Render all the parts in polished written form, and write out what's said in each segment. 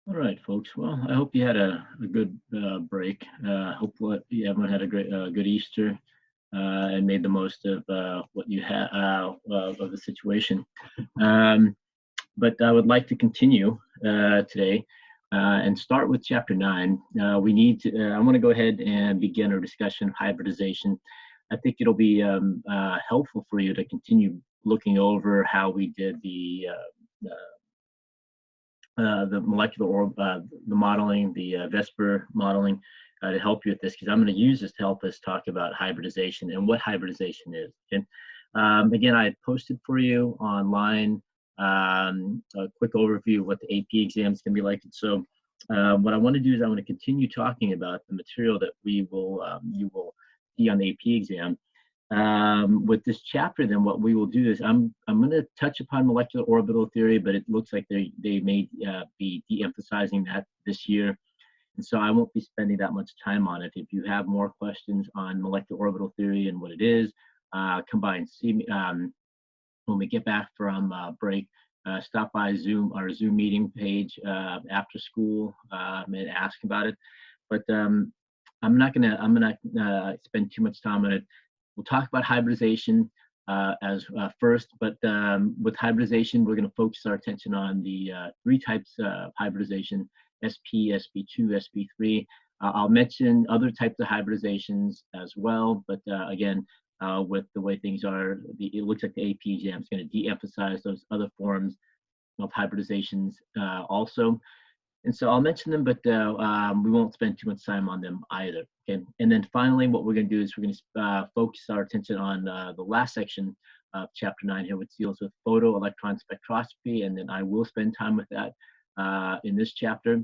All right, folks. Well, I hope you had a good break. Hope everyone had a good Easter and made the most of what you had of the situation. Um, but I would like to continue today and start with chapter 9. We need to. I want to go ahead and begin our discussion of hybridization. I think it'll be helpful for you to continue looking over how we did the molecular the modeling, the VESPER modeling, to help you with this, because I'm going to use this to help us talk about hybridization and what hybridization is. Okay? Again, I posted for you online a quick overview of what the AP exam is going to be like. So what I want to do is I want to continue talking about the material that you will see on the AP exam. With this chapter, then what we will do is I'm going to touch upon molecular orbital theory, but it looks like they may be de-emphasizing that this year, and so I won't be spending that much time on it. If you have more questions on molecular orbital theory and what it is, come by and see me when we get back from break. Stop by our Zoom meeting page after school and ask about it. But I'm not gonna spend too much time on it. We'll talk about hybridization as first, but with hybridization, we're going to focus our attention on the three types of hybridization: SP, SP2, SP3. I'll mention other types of hybridizations as well, but again, with the way things are, it looks like the AP exam is going to de-emphasize those other forms of hybridizations also. And so I'll mention them, but we won't spend too much time on them either. Okay. And then finally, what we're going to do is we're going to focus our attention on the last section of chapter 9 here, which deals with photoelectron spectroscopy. And then I will spend time with that in this chapter.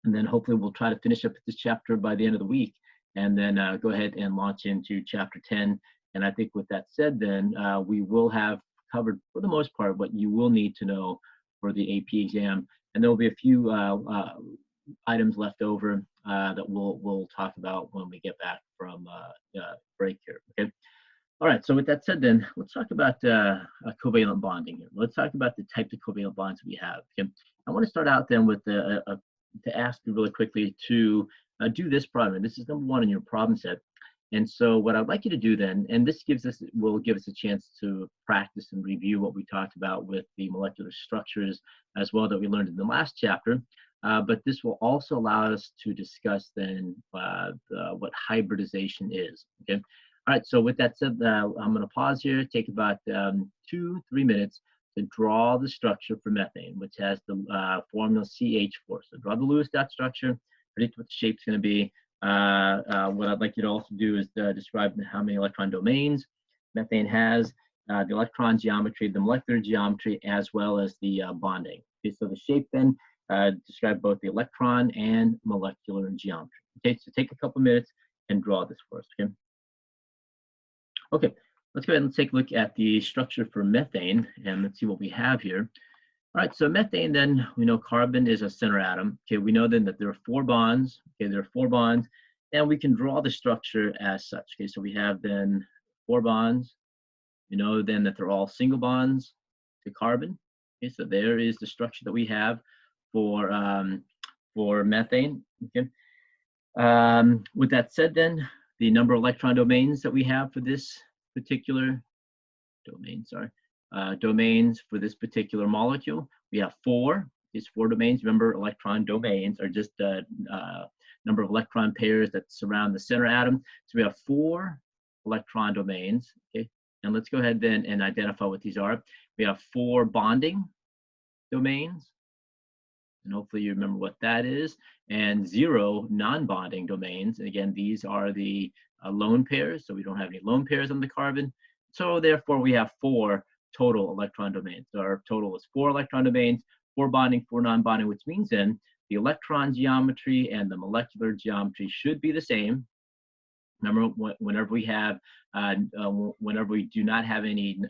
And then hopefully we'll try to finish up this chapter by the end of the week, and then go ahead and launch into chapter 10. And I think with that said, then we will have covered, for the most part, what you will need to know for the AP exam. And there will be a few items left over that we'll talk about when we get back from break here. Okay. All right. So with that said, then let's talk about covalent bonding here. Let's talk about the types of covalent bonds we have. Okay. I want to start out then with to ask you really quickly to do this problem. This is number 1 in your problem set. And so what I'd like you to do then, and this will give us a chance to practice and review what we talked about with the molecular structures as well that we learned in the last chapter. But this will also allow us to discuss then what hybridization is. Okay. All right. So with that said, I'm going to pause here, take about 2-3 minutes to draw the structure for methane, which has the formula CH4. So draw the Lewis dot structure, predict what the shape's going to be. What I'd like you to also do is describe how many electron domains methane has, the electron geometry, the molecular geometry, as well as the bonding. Okay, so the shape then describe both the electron and molecular geometry. Okay, so take a couple minutes and draw this for us. Okay. Okay, let's go ahead and take a look at the structure for methane, and let's see what we have here. All right, so methane, then we know carbon is a center atom. Okay, we know then that there are 4 bonds. Okay, there are 4 bonds, and we can draw the structure as such. Okay, so we have then 4 bonds. We know then that they're all single bonds to carbon. Okay, so there is the structure that we have for methane. Okay, with that said, then the number of electron domains that we have for this particular domains for this particular molecule. We have 4. These 4 domains. Remember, electron domains are just number of electron pairs that surround the center atom. So we have 4 electron domains. Okay, and let's go ahead then and identify what these are. We have 4 bonding domains, and hopefully you remember what that is, and 0 non-bonding domains. And again, these are the lone pairs, so we don't have any lone pairs on the carbon. So therefore, we have 4 total electron domains. So our total is 4 electron domains, 4 bonding, 4 non-bonding, which means then the electron geometry and the molecular geometry should be the same. Remember, whenever we do not have any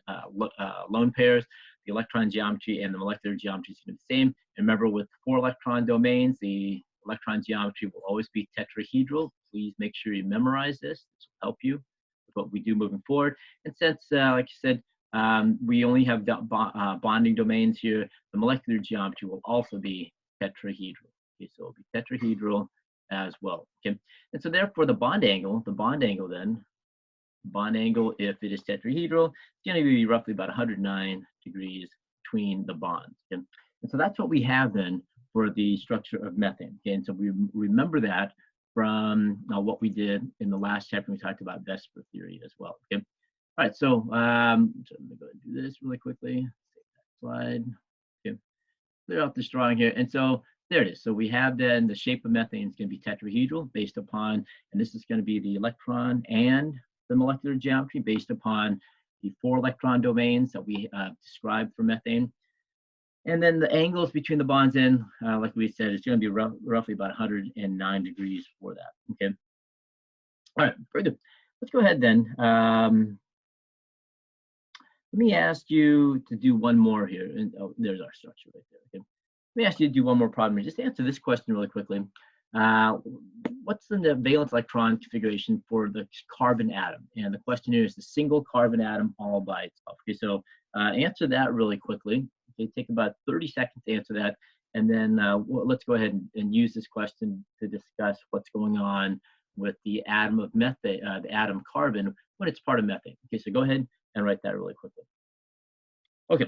lone pairs, the electron geometry and the molecular geometry is going to be the same. And remember, with 4 electron domains, the electron geometry will always be tetrahedral. Please make sure you memorize this. This will help you with what we do moving forward. And since, like I said, we only have bonding domains here, the molecular geometry will also be tetrahedral. Okay, so it'll be tetrahedral as well. Okay, and so therefore the bond angle then, bond angle, if it is tetrahedral, it's going to be roughly about 109 degrees between the bonds. Okay? And so that's what we have then for the structure of methane. Okay, and so we remember that from what we did in the last chapter. We talked about VSEPR theory as well. Okay, all right. So, so I'm going to go do this really quickly. Slide. Okay, clear out this drawing here, and so there it is. So we have then the shape of methane is going to be tetrahedral based upon, and this is going to be the electron and the molecular geometry based upon the 4 electron domains that we described for methane. And then the angles between the bonds in, like we said, is going to be roughly about 109 degrees for that. Okay. All right, very good. Let's go ahead then. Let me ask you to do one more here. And oh, there's our structure right there. Okay. Let me ask you to do one more problem here. Just answer this question really quickly. What's the valence electron configuration for the carbon atom? And the question here is the single carbon atom all by itself. Okay, so answer that really quickly. Okay, take about 30 seconds to answer that. And then let's go ahead and use this question to discuss what's going on with the atom of methane, the atom carbon, when it's part of methane. Okay, so go ahead and write that really quickly. Okay,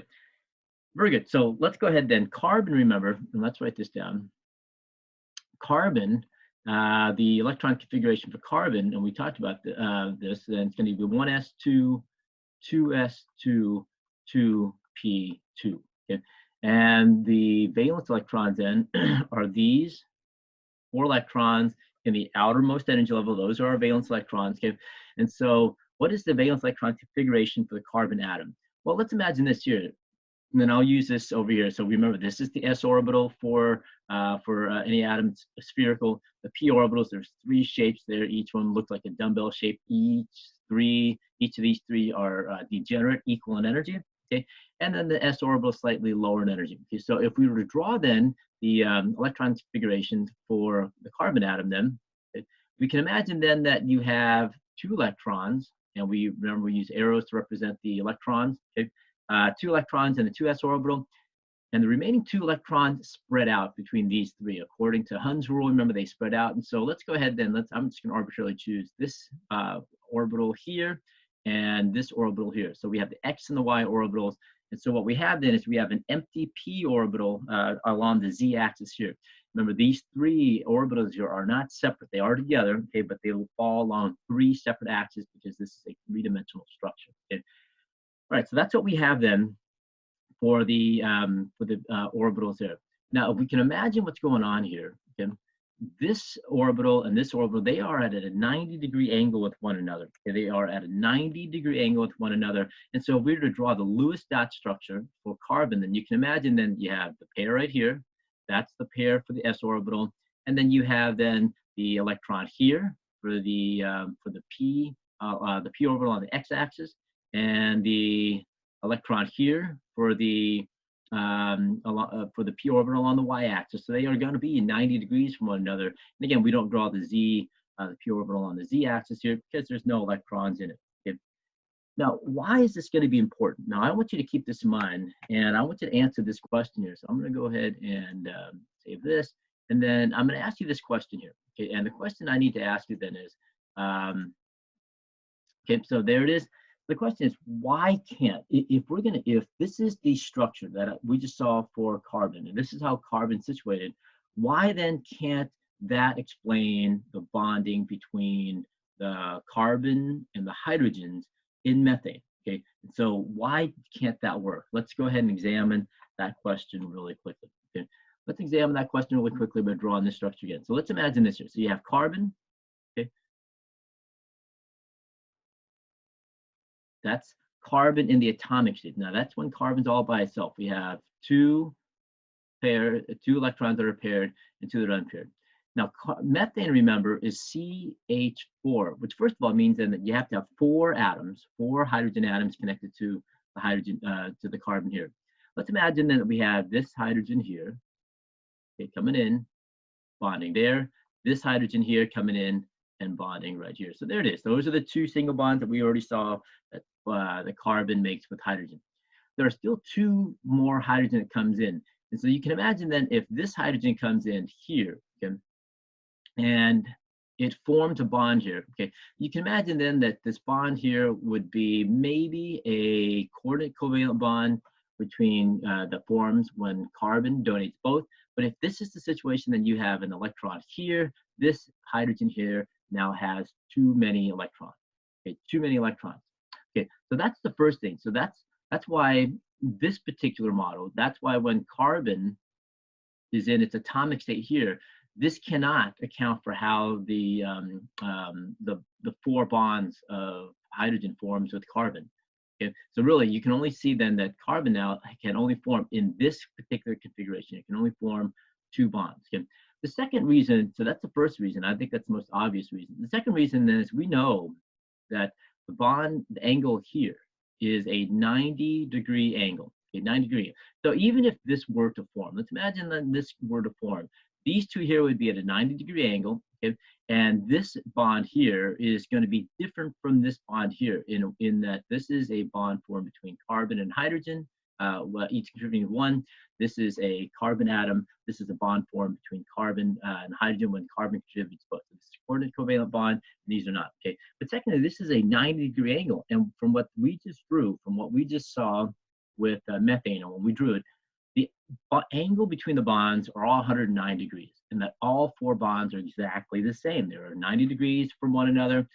very good. So let's go ahead then. Carbon, remember, and let's write this down. Carbon, the electron configuration for carbon, and we talked about this, and it's going to be 1s2, 2s2, 2p2. Okay? And the valence electrons then are these 4 electrons in the outermost energy level. Those are our valence electrons. Okay? And so what is the valence electron configuration for the carbon atom? Well, let's imagine this here. And then I'll use this over here. So remember, this is the s orbital for any atom spherical. The p orbitals, there's 3 shapes there. Each one looks like a dumbbell shape. Each of these 3 are degenerate, equal in energy. Okay, and then the s orbital is slightly lower in energy. Okay, so if we were to draw then the electron configuration for the carbon atom, then okay, we can imagine then that you have 2 electrons, and we use arrows to represent the electrons. Okay. 2 electrons in the 2s orbital, and the remaining 2 electrons spread out between these 3. According to Hund's rule, remember, they spread out. And so let's go ahead then. I'm just going to arbitrarily choose this orbital here and this orbital here. So we have the x and the y orbitals. And so what we have then is we have an empty p orbital along the z-axis here. Remember, these 3 orbitals here are not separate. They are together, okay, but they will fall along 3 separate axes because this is a 3-dimensional structure. Okay. All right, so that's what we have then for the orbitals there. Now, if we can imagine what's going on here, okay, this orbital and this orbital, they are at a 90-degree angle with one another. Okay, they are at a 90-degree angle with one another. And so if we were to draw the Lewis dot structure for carbon, then you can imagine then you have the pair right here. That's the pair for the s orbital. And then you have then the electron here for the p orbital on the x-axis, and the electron here for the p orbital on the y-axis. So they are going to be 90 degrees from one another. And again, we don't draw the p orbital on the z-axis here because there's no electrons in it. Okay? Now, why is this going to be important? Now, I want you to keep this in mind, and I want you to answer this question here. So I'm going to go ahead and save this, and then I'm going to ask you this question here. Okay, and the question I need to ask you then is, okay, so there it is. The question is, why can't, if this is the structure that we just saw for carbon, and this is how carbon's situated, why then can't that explain the bonding between the carbon and the hydrogens in methane? Okay, and so why can't that work? Let's go ahead and examine that question really quickly. Okay, let's examine that question really quickly by drawing this structure again. So let's imagine this here. So you have carbon. Okay, that's carbon in the atomic state. Now that's when carbon's all by itself. We have 2 electrons that are paired and 2 that are unpaired. Now methane, remember, is CH4, which first of all means then that you have to have 4 atoms, 4 hydrogen atoms connected to the hydrogen to the carbon here. Let's imagine then that we have this hydrogen here, okay, coming in, bonding there. This hydrogen here coming in and bonding right here. So there it is. Those are the 2 single bonds that we already saw that the carbon makes with hydrogen. There are still 2 more hydrogen that comes in. And so you can imagine then if this hydrogen comes in here, okay, and it forms a bond here, okay, you can imagine then that this bond here would be maybe a coordinate covalent bond between that forms when carbon donates both. But if this is the situation, then you have an electron here. This hydrogen here now has too many electrons. Okay, too many electrons. Okay, so that's the first thing. So that's why this particular model, that's why when carbon is in its atomic state here, this cannot account for how the four bonds of hydrogen forms with carbon. Okay? So really, you can only see then that carbon now can only form in this particular configuration. It can only form two bonds. Okay? The second reason, so that's the first reason. I think that's the most obvious reason. The second reason is we know that the angle here is a 90-degree angle. Okay, 90 degree. So even if this were to form, let's imagine that this were to form, these two here would be at a 90-degree angle, okay? And this bond here is going to be different from this bond here in that this is a bond formed between carbon and hydrogen, each contributing one. This is a carbon atom. This is a bond formed between carbon and hydrogen when carbon contributes both. So this is a coordinate covalent bond, and these are not, okay? But secondly, this is a 90-degree angle. And from what we just drew, from what we just saw with methane, and when we drew it, the angle between the bonds are all 109 degrees, and that all four bonds are exactly the same. They are 90 degrees from one another.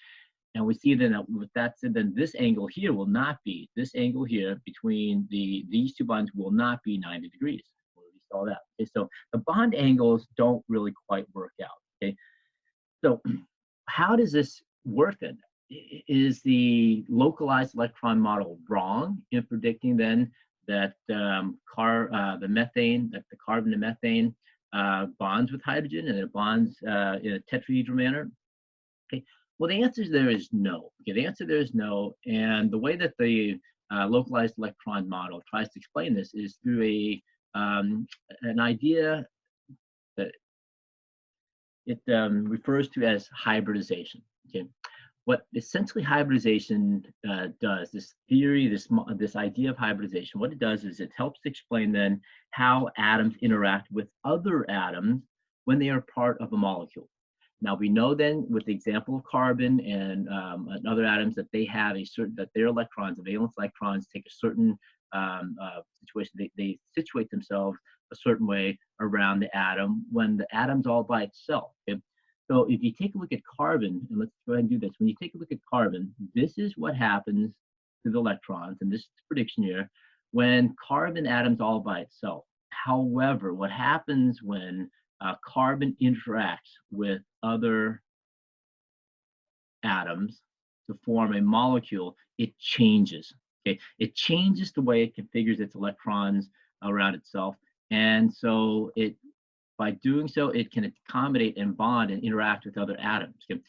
And we see then that with that said, then this angle here will not be, this angle here between these two bonds will not be 90 degrees. We already saw that. Okay, so the bond angles don't really quite work out. Okay, so how does this work then? Is the localized electron model wrong in predicting then that the methane, that the carbon and methane bonds with hydrogen and it bonds in a tetrahedral manner? Okay. Well, the answer there is no. Okay, the answer there is no. And the way that the localized electron model tries to explain this is through an idea that it refers to as hybridization. Okay, what essentially hybridization does, this theory, this idea of hybridization, what it does is it helps to explain then how atoms interact with other atoms when they are part of a molecule. Now we know then with the example of carbon and other atoms that they have that their electrons, the valence electrons, take a certain situation. They situate themselves a certain way around the atom when the atom's all by itself. Okay? So if you take a look at carbon, and let's go ahead and do this. When you take a look at carbon, this is what happens to the electrons, and this is the prediction here, when carbon atom's all by itself. However, what happens when carbon interacts with other atoms to form a molecule, it changes. Okay, it changes the way it configures its electrons around itself, and so by doing so, it can accommodate and bond and interact with other atoms. Okay?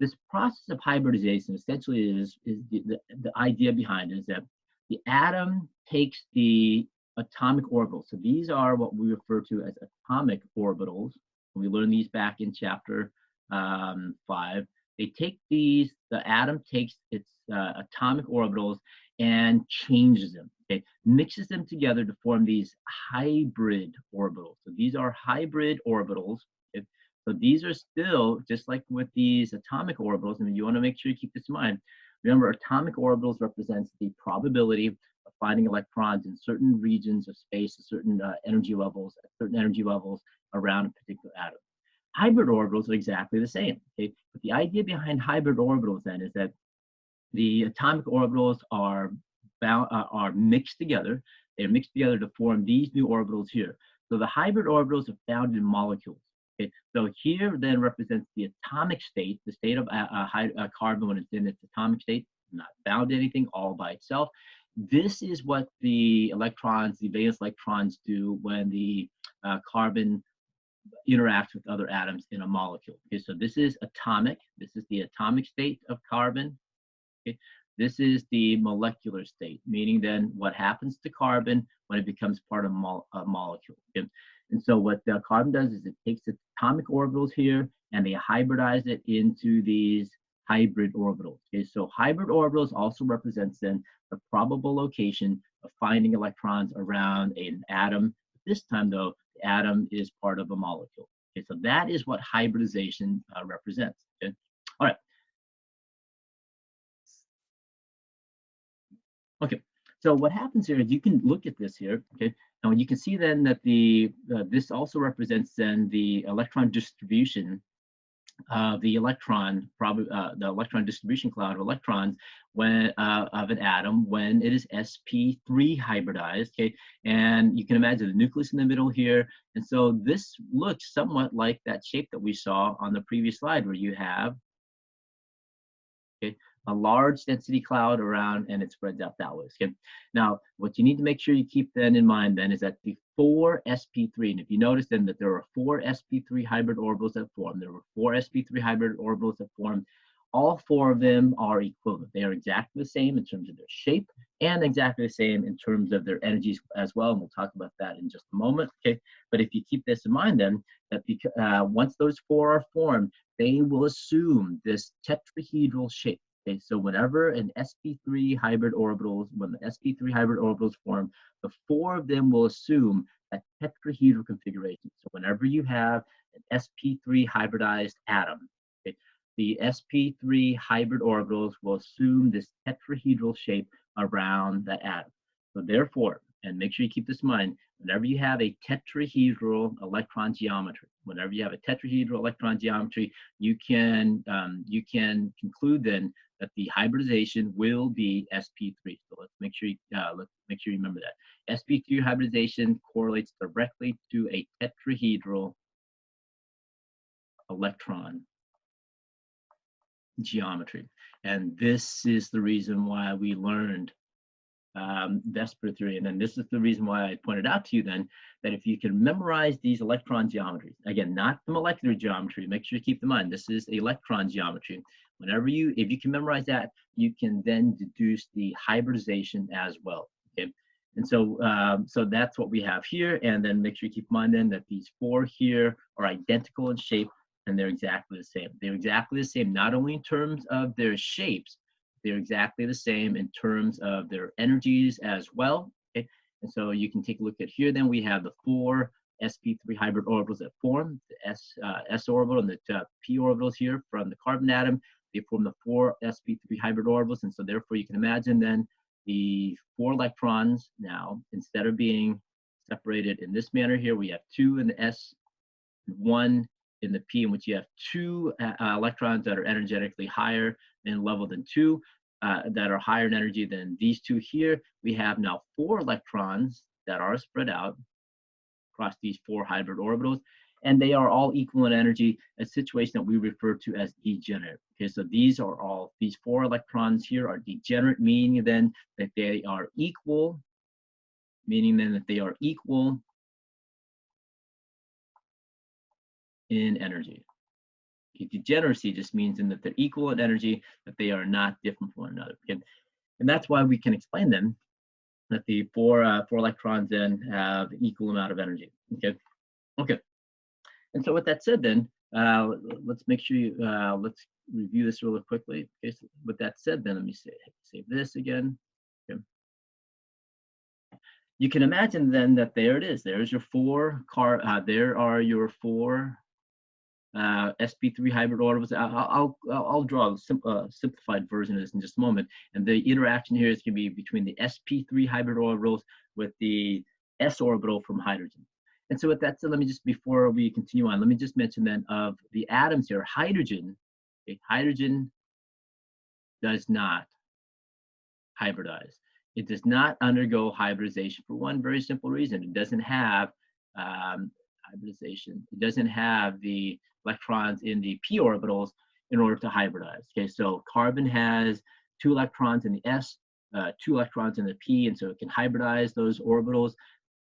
This process of hybridization essentially is the idea behind it is that the atom takes the atomic orbitals. So these are what we refer to as atomic orbitals. We learned these back in chapter 5. They take these, the atom takes its atomic orbitals and changes them, okay? Mixes them together to form these hybrid orbitals. So these are hybrid orbitals. Okay? So these are still, just like with these atomic orbitals, and you want to make sure you keep this in mind. Remember, atomic orbitals represents the probability of finding electrons in certain regions of space at certain energy levels around a particular atom. Hybrid orbitals are exactly the same. Okay? But the idea behind hybrid orbitals then is that the atomic orbitals are mixed together. They're mixed together to form these new orbitals here. So the hybrid orbitals are found in molecules. Okay? So here then represents the atomic state, the state of carbon when it's in its atomic state, not bound to anything, all by itself. This is what the electrons, the valence electrons do when the carbon interacts with other atoms in a molecule. Okay, so this is atomic. This is the atomic state of carbon. Okay, this is the molecular state, meaning then what happens to carbon when it becomes part of a molecule. Okay? And so what carbon does is it takes its atomic orbitals here and they hybridize it into these hybrid orbitals. Okay, so hybrid orbitals also represents then the probable location of finding electrons around an atom. this time, though, the atom is part of a molecule. Okay, so that is what hybridization represents. Okay, all right. Okay, so what happens here is you can look at this here. Okay, now you can see then that this also represents then the electron distribution, the electron distribution cloud of electrons when of an atom when it is sp3 hybridized. Okay, and you can imagine the nucleus in the middle here, and so this looks somewhat like that shape that we saw on the previous slide, where you have, okay, a large density cloud around, and it spreads out that way. Okay. Now, what you need to make sure you keep then in mind then is that the 4 sp3, and if you notice then that there are 4 sp3 hybrid orbitals that form, there were 4 sp3 hybrid orbitals that form. All 4 of them are equivalent. They are exactly the same in terms of their shape and exactly the same in terms of their energies as well. And we'll talk about that in just a moment. Okay. But if you keep this in mind then, that once those 4 are formed, they will assume this tetrahedral shape. Okay, so whenever an sp3 hybrid orbitals, when the sp3 hybrid orbitals form, the 4 of them will assume a tetrahedral configuration. So whenever you have an sp3 hybridized atom, okay, the sp3 hybrid orbitals will assume this tetrahedral shape around the atom. So therefore, and make sure you keep this in mind, whenever you have a tetrahedral electron geometry, you can conclude then that the hybridization will be sp3. So let's make sure you remember that. sp3 hybridization correlates directly to a tetrahedral electron geometry. And this is the reason why we learned VSEPR theory. And then this is the reason why I pointed out to you then that if you can memorize these electron geometries, again, not the molecular geometry, make sure you keep in mind, this is electron geometry. If you can memorize that, you can then deduce the hybridization as well. Okay. And so, so that's what we have here. And then make sure you keep in mind then that these 4 here are identical in shape, and they're exactly the same. They're exactly the same, not only in terms of their shapes, they're exactly the same in terms of their energies as well. Okay? And so you can take a look at here, then we have the 4 sp3 hybrid orbitals that form, the s orbital and the p orbitals here from the carbon atom. They form the 4 sp3 hybrid orbitals, and so therefore you can imagine then the 4 electrons now, instead of being separated in this manner here, we have 2 in the s, 1 in the p, in which you have 2 electrons that are energetically higher in level than 2, that are higher in energy than these 2 here. We have now 4 electrons that are spread out across these 4 hybrid orbitals, and they are all equal in energy, a situation that we refer to as degenerate. Okay, so these 4 electrons here are degenerate, meaning then that they are equal, in energy. Degeneracy just means in that they're equal in energy, that they are not different from one another. Okay? And that's why we can explain them, that the 4 electrons then have equal amount of energy. Okay. Okay. And so with that said, then let's make sure let's review this really quickly. Okay. So with that said, then let me save this again. Okay. You can imagine then that there it is. There's your 4 there are your 4 sp3 hybrid orbitals. I'll draw a simplified version of this in just a moment. And the interaction here is going to be between the sp3 hybrid orbitals with the s orbital from hydrogen. And so with that said, let me just, before we continue on, let me just mention then of the atoms here, hydrogen, okay, hydrogen does not hybridize. It does not undergo hybridization for one very simple reason. It doesn't have hybridization. It doesn't have the electrons in the p orbitals in order to hybridize. Okay, so carbon has 2 electrons in the s, 2 electrons in the p, and so it can hybridize those orbitals.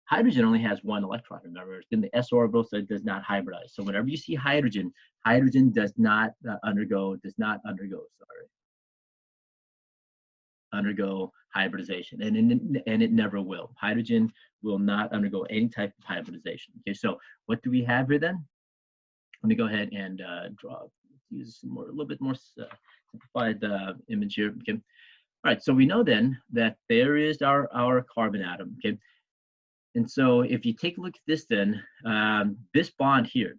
Hydrogen only has 1 electron, remember, it's in the s orbital, so it does not hybridize. So whenever you see hydrogen, hydrogen does not undergo hybridization, and it never will. Hydrogen will not undergo any type of hybridization. Okay, so what do we have here then? Let me go ahead and use a little bit more simplified image here. Okay, all right. So we know then that there is our carbon atom. Okay, And so if you take a look at this then, this bond here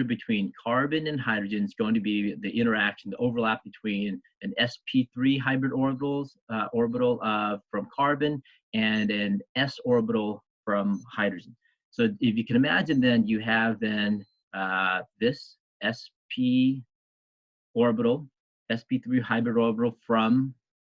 between carbon and hydrogen is going to be the interaction, the overlap between an sp3 hybrid orbital from carbon and an s orbital from hydrogen. So if you can imagine then, you have then this sp orbital, sp3 hybrid orbital from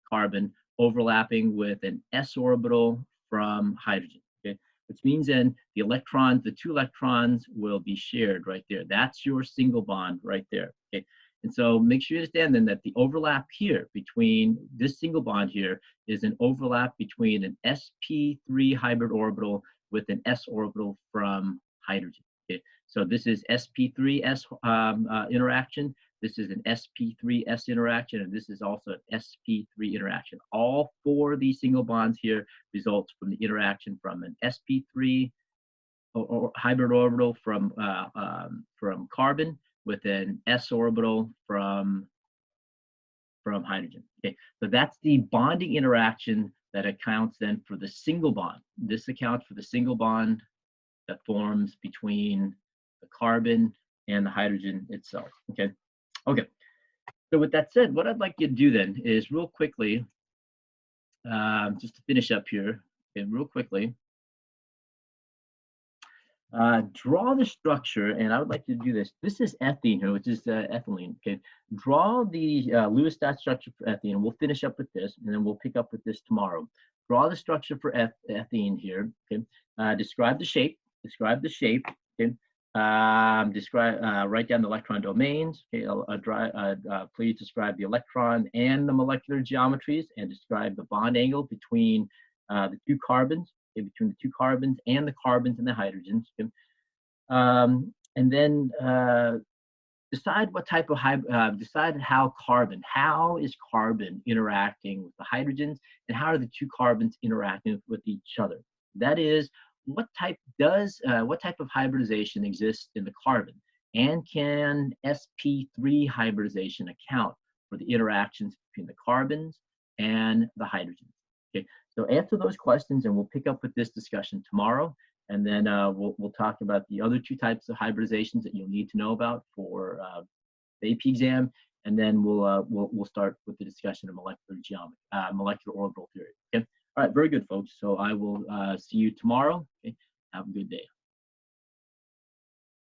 carbon overlapping with an s orbital from hydrogen. Okay, which means then the two electrons will be shared right there. That's your single bond right there. Okay, and so make sure you understand then that the overlap here between this single bond here is an overlap between an sp3 hybrid orbital with an s orbital from hydrogen. Okay, so this is sp3s interaction. This is an sp3s interaction, and this is also an sp3 interaction. All four of these single bonds here result from the interaction from an sp3 or hybrid orbital from carbon with an s orbital from hydrogen. Okay, so that's the bonding interaction that accounts then for the single bond. This accounts for the single bond that forms between the carbon and the hydrogen itself. Okay. Okay, so with that said, what I'd like you to do then is real quickly, just to finish up here, okay, real quickly, draw the structure, and I would like you to do this. This is ethene here, which is ethylene, okay? Draw the Lewis dot structure for ethene, and we'll finish up with this, and then we'll pick up with this tomorrow. Draw the structure for ethene here, okay? Describe the shape, okay? Write down the electron domains. Okay, please describe the electron and the molecular geometries, and describe the bond angle between the two carbons, okay, between the two carbons and the carbons and the hydrogens. Okay. And then decide what type of decide how is carbon interacting with the hydrogens, and how are the two carbons interacting with each other. That is, what type of hybridization exists in the carbon, and can sp3 hybridization account for the interactions between the carbons and the hydrogens? Okay, so answer those questions, and we'll pick up with this discussion tomorrow, and then we'll talk about the other two types of hybridizations that you'll need to know about for the AP exam, and then we'll start with the discussion of molecular geometry, molecular orbital theory. Okay. All right, very good, folks. So I will see you tomorrow. Okay. Have a good day.